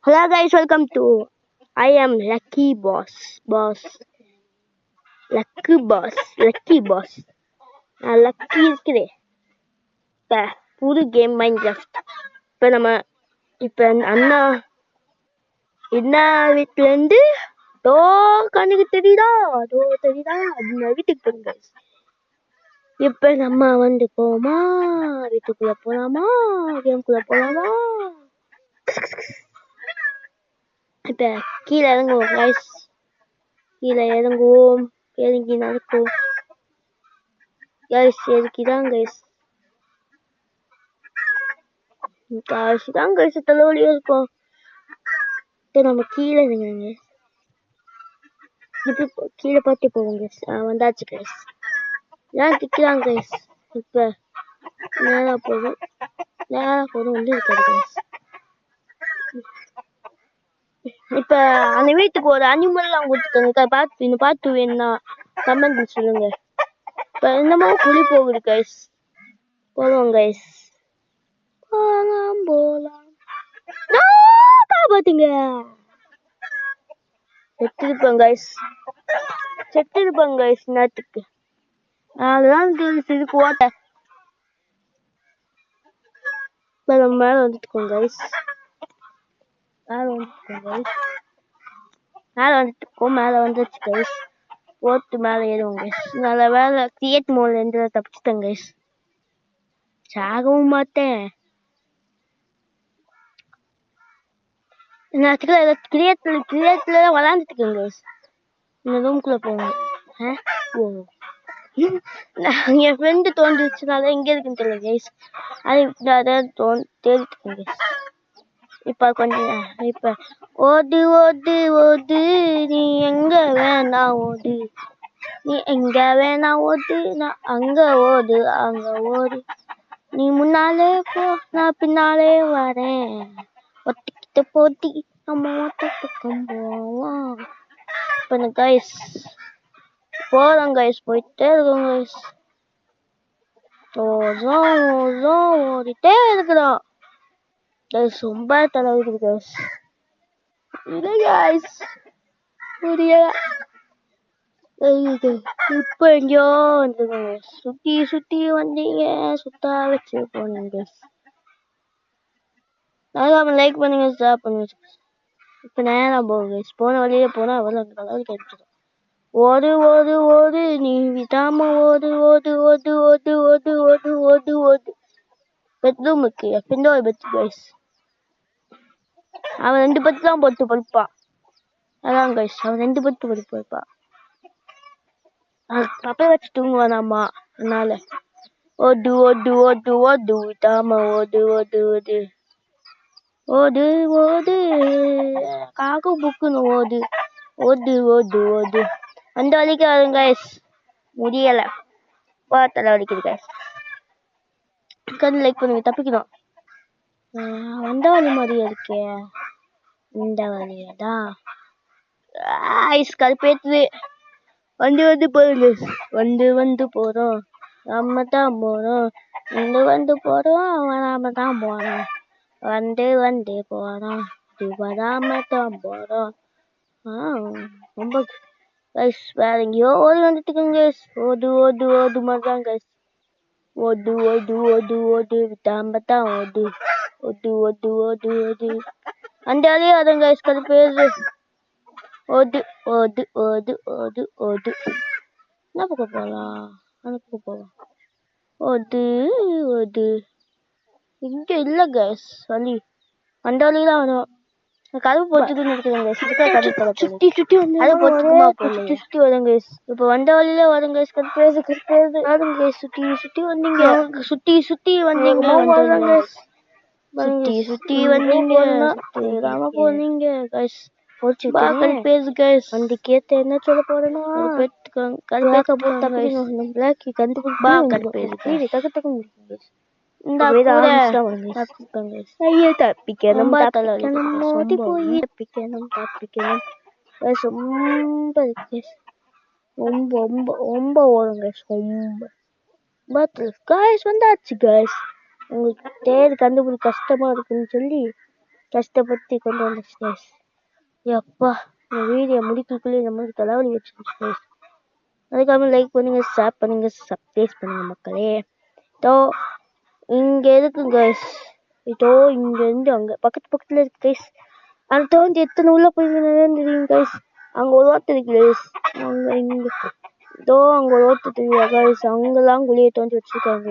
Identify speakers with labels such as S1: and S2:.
S1: Hello guys, welcome to I am Lucky Boss. Lucky Boss. நான் lucky இருக்கிறேன். இப்போ புது கேம் மைன்கிராஃப்ட். இப்போ அண்ணா வீட்டிலேருந்து கண்ணுக்கு தெரியுதா அப்படின்னு வீட்டுக்கு போங்க. இப்போ நம்ம போமா வீட்டுக்குள்ள போலாமா கேம்குள்ள போலாமா? இப்போ கீழே இறங்குவோம் கைஸ். இறங்கி நடக்கும் கைஸ். இறக்கிதான் கைஸ் தலைவலியா இருக்கும். இப்போ நம்ம கீழே இறங்குங்க. இப்போ கீழே பார்த்து போவோம் கைஸ். வந்தாச்சு கைஸ். ஏன் திக்கிறாங்க கைஸ்? இப்போ நேராக போதும் வந்து இருக்காது கைஸ். இப்போ அந்த வீட்டுக்கு ஒரு அனிமல்லாம் கொடுத்துருக்காங்க. பார்த்து வேணும்னா கமெண்ட் சொல்லுங்க. இப்போ என்னமோ குழி போகுது கைஸ். போவோம் கைஸ். போலாம் பாத்தீங்க. செத்துருப்பேன் கைஸ் நேரத்துக்கு. அதுதான் இதுக்கு ஓட்ட. மேல வந்துட்டுக்கோங்க கைஸ். மேல வந்துச்சு கைஸ். ஓட்டு மேல ஏறுவோம் கைஸ். நல்ல வேலை கிரியேட் மோட்ல இருந்து தப்பிச்சிட்டேன் கைஸ். சாகவும் மாட்டேன். நான் கிரியேட்ல விளாண்டுட்டு இருக்கேன் கைஸ். இந்த ரூம்குள்ள போங்க. என் ஃப்ரெண்டு தோன்றுச்சுனால எங்க இருக்குன்னு தெரியல கைஸ். அது தேடிட்டு இருக்கேன் கைஸ். இப்ப கொஞ்சம் இப்ப ஓடு நீ எங்க வேணா ஓடு. நான் அங்க ஓடு. நீ முன்னாலே போ, நான் பின்னாலே வரேன். ஒட்டிக்கிட்ட போட்டி நம்ம பக்கம் போவோம். இப்ப கைஸ் போறோம் கைஸ். போயிட்டே இருக்கோம் கைஸ். ஓடிட்டே இருக்கிறோம் கைஸ். ரொம்ப தலைவலி கைஸ். இல்லை கைஸ் முடியல. இப்போ எங்கேயோ வந்துருக்கோங்க. சுத்தி வந்தீங்க. சுத்தா வச்சு போனீங்க. லைக் பண்ணுங்க, ஸ்டாப் பண்ணுங்க. இப்போ நேரம் போகும் கைஸ். போன வழியே போனா அவ்வளோ அளவுக்கு கிடைச்சிடும். ஓடு நீ விடாம ஓடு. பெட்ரூம் இருக்கு. ஃப்ரெண்டோட பெட் கைஸ். அவன் 2 பெட் தான் போட்டு படுப்பான். அதான் கைஸ், அவன் 2 பெட் போட்டு படுப்பான். அப்பயே வச்சு தூங்குவானாமா. அதனால ஓடு விடாம ஓடு காக்கு புக்குன்னு ஓடு. அந்த வலிக்கு வரும் கைஸ். முடியல. தலை வலிக்குது கைஸ். கண்ணு லைக் பண்ணுங்க. தப்பிக்கணும். வந்த வழி மாதிரியே இருக்கே. இந்த வழியதான் கருப்பேத்துது. வந்து போகுது. வந்து போறோம். நம்ம தான் போறோம். வந்து போறோம். நாம தான் போறோம். வந்து போறோம். வராம தான் போறோம். ரொம்ப கைஸ். வேற எங்கேயோ ஓடி வந்துட்டு இருக்குங்க கைஸ். ஓடு மாதிரிதான் கைஸ். ஓடு விடாம தான் ஓடு. அந்த வழியே வரும் கைஸ். கருப்பேது. ஓடு. என்ன பக்கம் போகலாம்? அந்த பக்கம் போகலாம். ஓடு இங்க இல்ல கைஸ். வழி அந்த வழிதான் வரும். கருப்பு போட்டுன்னு இருக்குதுங்க. சுத்தி வந்து அது போட்டுக்குமா போல. சுத்தி வரும் கைஸ். இப்ப வந்த வழியில வரும் கைஸ். கருப்பேது வரும் கைஸ். சுத்தி வந்தீங்க. சுத்தி வந்தீங்க. சுத்தி வந்தீங்க. போனீங்க கைஸ். கருப்பேது கைஸ். அந்த கேத்த என்ன சொல்ல போறேன்னா கருப்பேது தப்பிக்கணும். ரொம்ப ஓடும் கைஸ். வந்தாச்சு கைஸ். உங்களுக்கு தேடி கண்டுபிடி கஷ்டமா இருக்குன்னு சொல்லி கஷ்டப்பட்டு கொண்டு வந்துச்சு கைஸ். எப்பா இந்த வீடியோ முடிக்கிறதுக்குள்ளே நம்மளுக்கு தலைவலி வச்சிருச்சு கைஸ். அதுக்காக லைக் பண்ணுங்க, ஷேர் பண்ணுங்க, சப்ஸ்கிரைப் பண்ணுங்க மக்களே. இதோ இங்க இருக்கு கைஸ். இதோ இங்க இருந்து அங்க பக்கத்துல இருக்கு கைஸ். அடுத்த வந்து எத்தனை உள்ள போய் தெரியும் கைஸ். அங்க ஒரு வார்த்தை இருக்கு கைஸ். அங்க இங்க இதோ அங்க ஒரு வார்த்தை தெரியும் கைஸ். அங்கெல்லாம் குழியை தோண்டி வச்சிருக்காங்க.